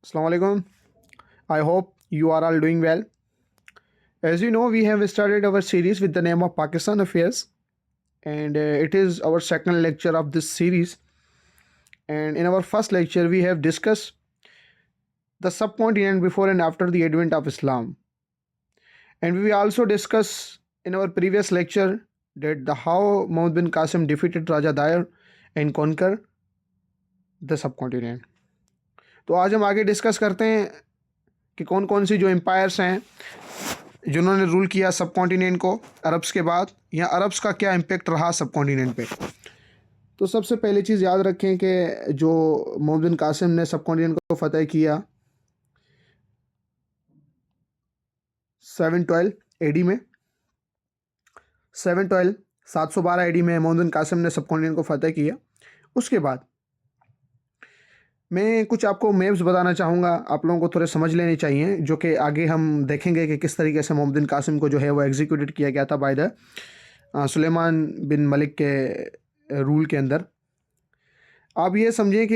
Assalamu alaikum. I hope you are all doing well. As you know, we have started our series with the name of Pakistan Affairs, and it is our second lecture of this series. And in our first lecture, we have discussed the subcontinent before and after the advent of Islam. And we also discussed in our previous lecture that the how Muhammad bin Qasim defeated Raja Dair and conquer the subcontinent. तो आज हम आगे discuss करते हैं कि कौन कौन सी जो एम्पायर्स हैं जिन्होंने रूल किया सब कॉन्टिनेंट को अरब्स के बाद, या अरब्स का क्या इम्पेक्ट रहा सब कॉन्टिनेंट पे। तो सबसे पहली चीज़ याद रखें कि जो मोहम्मद बिन कासिम ने सब कॉन्टिनेंट को फतह किया 712 एडी में। 712 एडी में मोहम्मद बिन कासिम ने सब कॉन्टिनेंट को फतह किया। उसके बाद मैं कुछ आपको मैप्स बताना चाहूँगा, आप लोगों को थोड़े समझ लेने चाहिए, जो कि आगे हम देखेंगे कि किस तरीके से मोहम्मद बिन कासिम को जो है वो एग्जीक्यूटेड किया गया था बाय द सुलेमान बिन मलिक के रूल के अंदर। आप ये समझें कि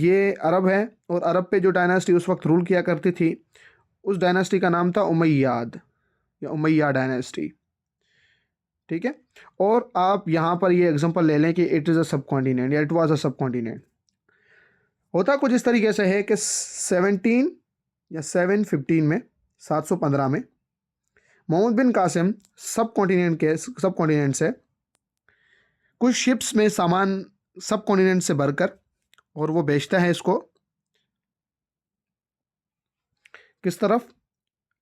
ये अरब है और अरब पे जो डायनास्टी उस वक्त रूल किया करती थी, उस डायनास्टी का नाम था उमैयाद या उमैया डायनास्टी। ठीक है, और आप यहाँ पर ये एग्जांपल ले लें कि इट इज़ अ सब कॉन्टिनेंट या इट वाज अ सब कॉन्टिनेंट। होता कुछ इस तरीके से है कि 17 या 715 में 715 में मोहम्मद बिन कासिम सब कॉन्टिनेंट से कुछ शिप्स में सामान सब कॉन्टिनेंट से भरकर, और वो बेचता है इसको किस तरफ,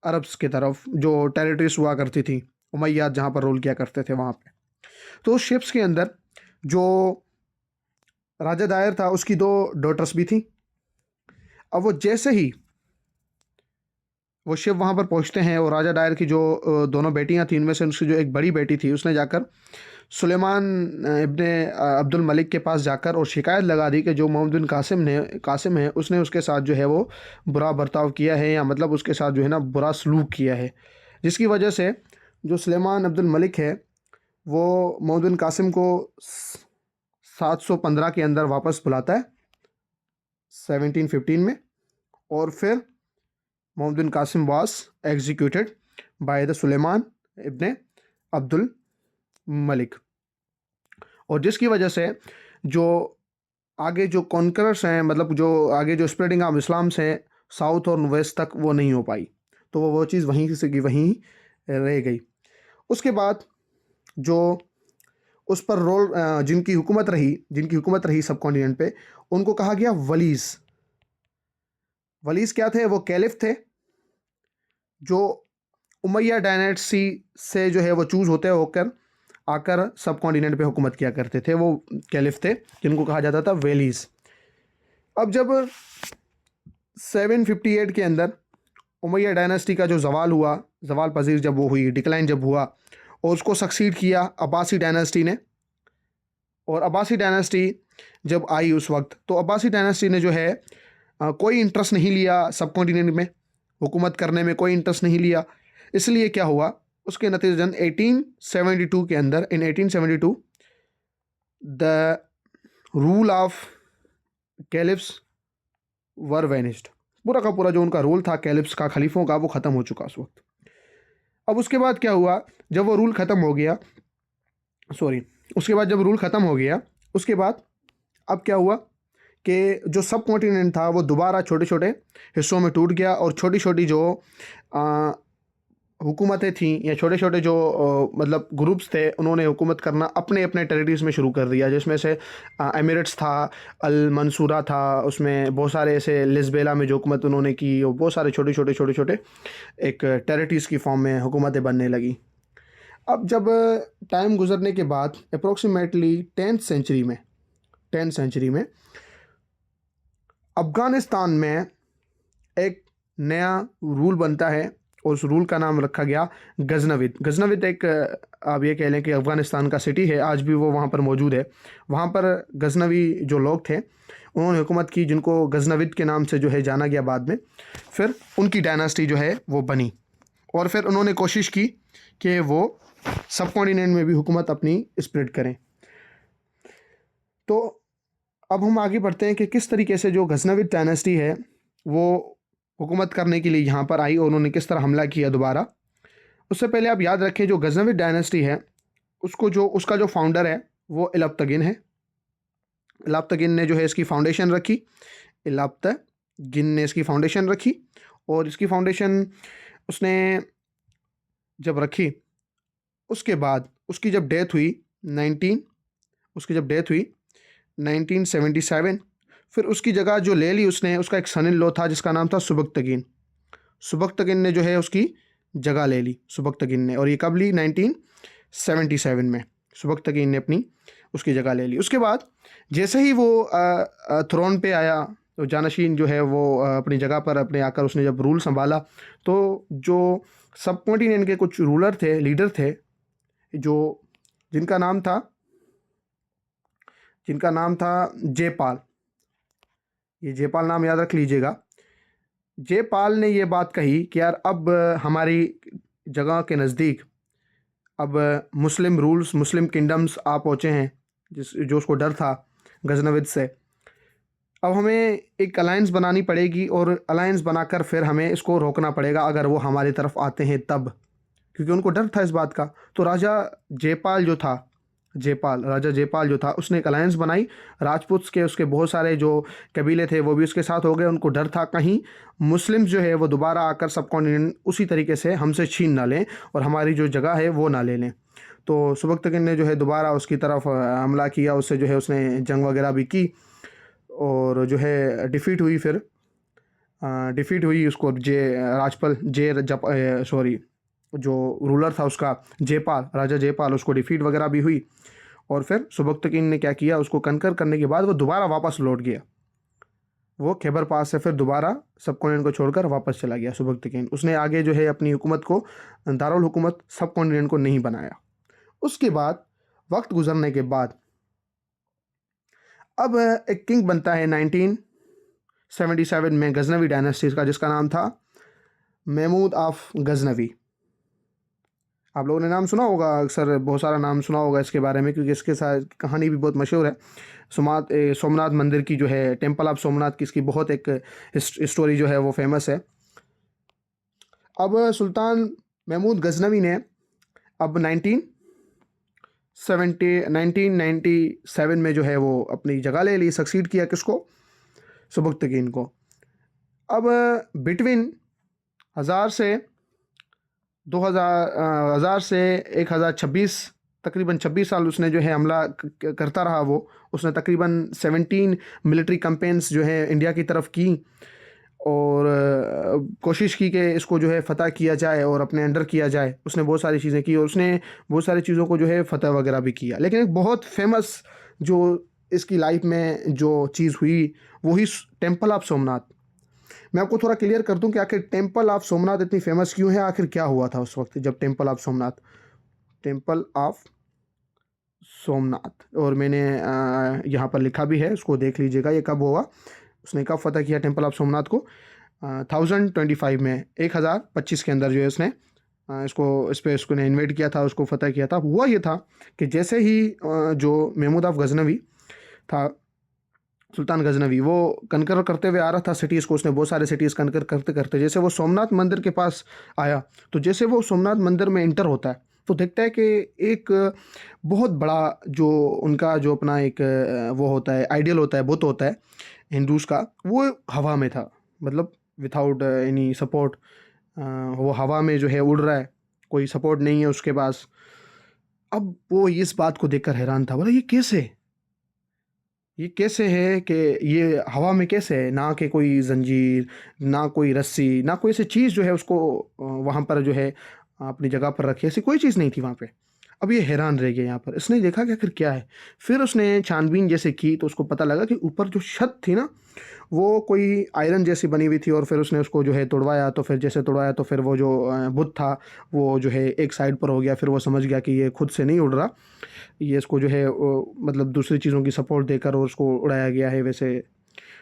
अरब्स की तरफ, जो टेरिटरीज हुआ करती थी उमैयाद जहाँ पर रूल किया करते थे वहाँ पे। तो उस शिप्स के अंदर जो राजा दायर था उसकी 2 डॉटर्स भी थी। अब वो जैसे ही वो शिप वहाँ पर पहुँचते हैं और राजा दायर की जो दोनों बेटियाँ थी, इनमें से उसकी जो एक बड़ी बेटी थी, उसने जाकर सुलेमान इब्ने अब्दुल मलिक के पास जाकर और शिकायत लगा दी कि जो मोहम्मद बिन कासिम है उसने उसके साथ जो है वो बुरा बर्ताव किया है, या मतलब उसके साथ जो है ना बुरा सलूक किया है, जिसकी वजह से जो सुलेमान अब्दुल मलिक है वो मोहम्मद बिन कासिम को 715 के अंदर वापस बुलाता है 1715 में, और फिर Mohammad bin Qasim was executed by the Sulaiman ibn Abdul Malik. और जिसकी वजह से जो आगे जो कॉन्करर्स हैं, मतलब जो आगे जो स्प्रेडिंग ऑफ इस्लाम से साउथ और वेस्ट तक वो नहीं हो पाई, तो वो चीज़ वहीं से की वहीं रह गई। उसके बाद जो उस पर रोल जिनकी हुकूमत रही सब कॉन्टिनेंट पे, उनको कहा गया वलीज। वलीज क्या थे? वो कैलिफ थे जो उमैया डायनेस्टी से जो है वो चूज़ होते होकर आकर सब कॉन्टिनेंट पे हुकूमत किया करते थे। वो कैलिफ थे जिनको कहा जाता था वेलीज। अब जब 758 के अंदर उमैया डायनेस्टी का जो जवाल पजीर जब वो हुई, डिक्लाइन जब हुआ, और उसको सक्सीड किया अब्बासी डायनेस्टी ने। और अब्बासी डायनेस्टी जब आई उस वक्त, तो अब्बासी डायनेस्टी ने जो है कोई इंटरेस्ट नहीं लिया सब कॉन्टिनेंट में हुकूमत करने में, कोई इंटरेस्ट नहीं लिया। इसलिए क्या हुआ, उसके नतीजतन 1872 के अंदर, इन 1872 the rule of caliphs were vanished. पूरा का पूरा जो उनका रूल था कैलिफ्स का, खलीफों का, वो ख़त्म हो चुका उस वक्त। अब उसके बाद क्या हुआ, जब वो रूल ख़त्म हो गया, उसके बाद जब रूल ख़त्म हो गया, उसके बाद अब क्या हुआ कि जो सब कॉन्टिनेंट था वो दोबारा छोटे छोटे हिस्सों में टूट गया, और छोटी छोटी जो हुकूमतें थीं या छोटे छोटे जो मतलब ग्रुप्स थे, उन्होंने हुकूमत करना अपने अपने टेरिटरीज़ में शुरू कर दिया। जिसमें से एमिरेट्स था, अल मंसूरा था, उसमें बहुत सारे ऐसे लिस्बेला में जो हुकूमत उन्होंने की, और बहुत सारे छोटे छोटे एक टेरिटरीज़ की फॉर्म में हुकूमतें बनने लगी। अब जब टाइम गुजरने के बाद अप्रोक्सीमेटली 10th सेंचुरी में अफ़गानिस्तान में एक नया रूल बनता है, और उस रूल का नाम रखा गया गजनविद। एक आप ये कह लें कि अफ़गानिस्तान का सिटी है, आज भी वो वहाँ पर मौजूद है। वहाँ पर गजनवी जो लोग थे उन्होंने हुकूमत की, जिनको गजनविद के नाम से जो है जाना गया बाद में। फिर उनकी डायनास्टी जो है वो बनी, और फिर उन्होंने कोशिश की कि वो सब कॉन्टिनेंट में भी हुकूमत अपनी स्प्रेड करें। तो अब हम आगे बढ़ते हैं कि किस तरीके से जो गजनविद डायनेस्टी है वो हुकूमत करने के लिए यहाँ पर आई और उन्होंने किस तरह हमला किया दोबारा। उससे पहले आप याद रखें जो गजनवी डायनेस्टी है उसका जो फाउंडर है वो इलाब्तगिन है। इलाब्तगिन ने जो है इसकी फाउंडेशन रखी। इलाब्तगिन ने इसकी फाउंडेशन रखी और इसकी फाउंडेशन उसने जब रखी उसके बाद उसकी जब डेथ हुई 19 उसकी जब डेथ हुई 1977, फिर उसकी जगह जो ले ली उसने, उसका एक सन इन लॉ था जिसका नाम था सुबक्तगिन। सुबक्तगिन ने जो है उसकी जगह ले ली सुबक्तगिन ने, और ये कब ली? 1977 में सुबक्तगिन ने अपनी उसकी जगह ले ली। उसके बाद जैसे ही वो थ्रोन पे आया तो जानशीन जो है वो अपनी जगह पर अपने आकर उसने जब रूल संभाला तो जो सब कॉन्टिनेंट के कुछ रूलर थे, लीडर थे, जो जिनका नाम था जयपाल। ये जयपाल नाम याद रख लीजिएगा। जयपाल ने ये बात कही कि यार अब हमारी जगह के नज़दीक अब मुस्लिम रूल्स, मुस्लिम किंगडम्स आ पहुँचे हैं, जो उसको डर था गजनविद से। अब हमें एक अलायंस बनानी पड़ेगी और अलायंस बनाकर फिर हमें इसको रोकना पड़ेगा अगर वो हमारी तरफ आते हैं तब, क्योंकि उनको डर था इस बात का। तो राजा जयपाल जो था उसने एक अलायंस बनाई। राजपूत के उसके बहुत सारे जो कबीले थे वो भी उसके साथ हो गए। उनको डर था कहीं मुस्लिम्स जो है वो दोबारा आकर सब कॉन्टिनेंट उसी तरीके से हमसे छीन ना लें और हमारी जो जगह है वो ना ले लें। तो सुबक्तगिन ने जो है दोबारा उसकी तरफ हमला किया, उससे जो है उसने जंग वगैरह भी की और जो है डिफ़ीट हुई। फिर डिफ़ीट हुई उसको जो रूलर था उसका राजा जयपाल, उसको डिफ़ीट वगैरह भी हुई। और फिर सुबक्तगिन ने क्या किया, उसको कनकर करने के बाद वो दोबारा वापस लौट गया। वो खैबर पास से फिर दोबारा सब कॉन्टिनेंट को छोड़कर वापस चला गया सुबक्तगिन। उसने आगे जो है अपनी हुकूमत को, दारुल हुकूमत सब कॉन्टिनेंट को नहीं बनाया। उसके बाद वक्त गुजरने के बाद अब एक किंग बनता है 1977 में गजनवी डायनेस्टी का, जिसका नाम था महमूद ऑफ गजनवी। आप लोगों ने नाम सुना होगा, अक्सर बहुत सारा नाम सुना होगा इसके बारे में, क्योंकि इसके साथ कहानी भी बहुत मशहूर है। सोमनाथ मंदिर की जो है, टेम्पल ऑफ सोमनाथ की इसकी बहुत एक स्टोरी जो है वो फेमस है। अब सुल्तान महमूद गजनवी ने अब 1997 में जो है वो अपनी जगह ले ली, सक्सीड किया किसको? सुबक्तगिन को। अब बिटवीन 1000 से 1026 तकरीबन 26 साल उसने जो है हमला करता रहा। वो उसने तकरीबन 17 मिलिट्री कैंपेन्स जो है इंडिया की तरफ की और कोशिश की कि इसको जो है फ़तह किया जाए और अपने अंडर किया जाए। उसने बहुत सारी चीज़ें की और उसने बहुत सारी चीज़ों को जो है फ़तह वगैरह भी किया। लेकिन एक बहुत फेमस जो इसकी लाइफ में जो चीज़ हुई वो ही टेम्पल ऑफ सोमनाथ। मैं आपको थोड़ा क्लियर कर दूं कि आखिर टेम्पल ऑफ सोमनाथ इतनी फेमस क्यों है, आखिर क्या हुआ था उस वक्त जब टेम्पल ऑफ सोमनाथ, और मैंने यहाँ पर लिखा भी है, उसको देख लीजिएगा ये कब हुआ, उसने कब फतह किया टेम्पल ऑफ सोमनाथ को। 1025 में 1025 के अंदर जो है उसने इसको ने इन्वेट किया था, उसको फतह किया था। हुआ ये था कि जैसे ही जो महमूद ऑफ गजनवी था, सुल्तान गजनवी, वो कनकर करते हुए आ रहा था सिटीज़ को, उसने बहुत सारे सिटीज़ कनकर करते करते जैसे वो सोमनाथ मंदिर के पास आया, तो जैसे वो सोमनाथ मंदिर में इंटर होता है तो देखता है कि एक बहुत बड़ा जो उनका जो अपना एक वो होता है, आइडियल होता है, बुत होता है हिंदूज़ का, वो हवा में था, मतलब विदाउट एनी सपोर्ट। वो हवा में जो है उड़ रहा है, कोई सपोर्ट नहीं है उसके पास। अब वो इस बात को देखकर हैरान था, बोला ये कैसे है कि ये हवा में कैसे है, ना कि कोई जंजीर, ना कोई रस्सी, ना कोई ऐसी चीज़ जो है उसको वहाँ पर जो है अपनी जगह पर रखी, ऐसी कोई चीज़ नहीं थी वहाँ पे। अब ये हैरान रह गया यहाँ पर, इसने देखा कि आखिर क्या है। फिर उसने छानबीन जैसे की तो उसको पता लगा कि ऊपर जो छत थी ना वो कोई आयरन जैसी बनी हुई थी, और फिर उसने उसको जो है तोड़वाया, तो फिर जैसे तोड़वाया तो फिर वो जो बुत था वो जो है एक साइड पर हो गया। फिर वो समझ गया कि ये खुद से नहीं उड़ रहा, ये इसको जो है मतलब दूसरी चीज़ों की सपोर्ट देकर और उसको उड़ाया गया है वैसे।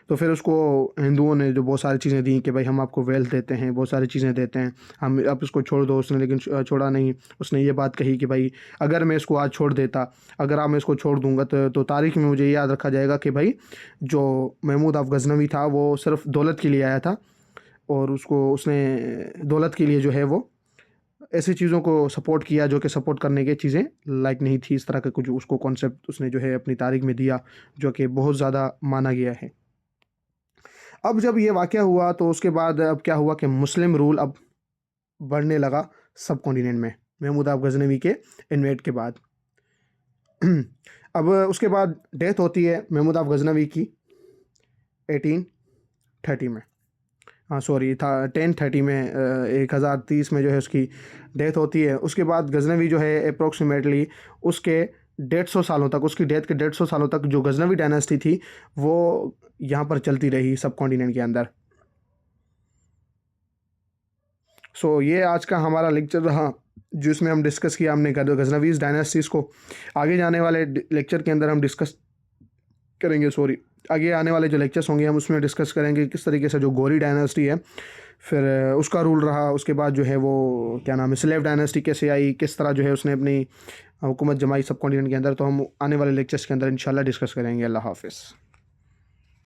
तो फिर उसको हिंदुओं ने जो बहुत सारी चीज़ें दी कि भाई हम आपको वेल्थ देते हैं, बहुत सारी चीज़ें देते हैं, हम आप इसको छोड़ दो। उसने लेकिन छोड़ा नहीं। उसने ये बात कही कि भाई अगर मैं इसको आज छोड़ देता, अगर आप मैं इसको छोड़ दूंगा तो तारीख़ में मुझे याद रखा जाएगा कि भाई जो महमूद ऑफ गज़नवी था वो सिर्फ दौलत के लिए आया था, और उसको उसने दौलत के लिए जो है वो ऐसी चीज़ों को सपोर्ट किया जो कि सपोर्ट करने की चीज़ें लायक नहीं थी। इस तरह का कुछ उसको कॉन्सेप्ट उसने जो है अपनी तारीख में दिया, जो कि बहुत ज़्यादा माना गया है। अब जब ये वाक़या हुआ तो उसके बाद अब क्या हुआ कि मुस्लिम रूल अब बढ़ने लगा सब कॉन्टिनेंट में, महमूद ऑफ गज़नवी के इन्वेड के बाद। अब उसके बाद डेथ होती है महमूद ऑफ गज़नवी की 1830 में, हाँ सॉरी था 1030 में, 1030 में जो है उसकी डेथ होती है। उसके बाद गज़नवी जो है अप्रोक्सीमेटली उसके 150 सालों तक, उसकी डेथ के 150 सालों तक जो गज़नवी डायनेस्टी थी वो यहाँ पर चलती रही सब कॉन्टिनेंट के अंदर। सो ये आज का हमारा लेक्चर रहा जिसमें हम डिस्कस किया हमने गज़नवीज़ डायनेस्टीज़ को। आगे जाने वाले लेक्चर के अंदर हम डिस्कस करेंगे, सॉरी आगे आने वाले जो लेक्चर्स होंगे हम उसमें डिस्कस करेंगे किस तरीके से जो गौरी डायनेस्टी है फिर उसका रूल रहा। उसके बाद जो है वो क्या नाम है स्लेव डायनेस्टी कैसे आई, किस तरह जो है उसने अपनी हुकूमत जमाई सब कॉन्टिनेंट के अंदर। तो हम आने वाले लेक्चर्स के अंदर इंशाल्लाह डिस्कस करेंगे। अल्लाह हाफ़िज़।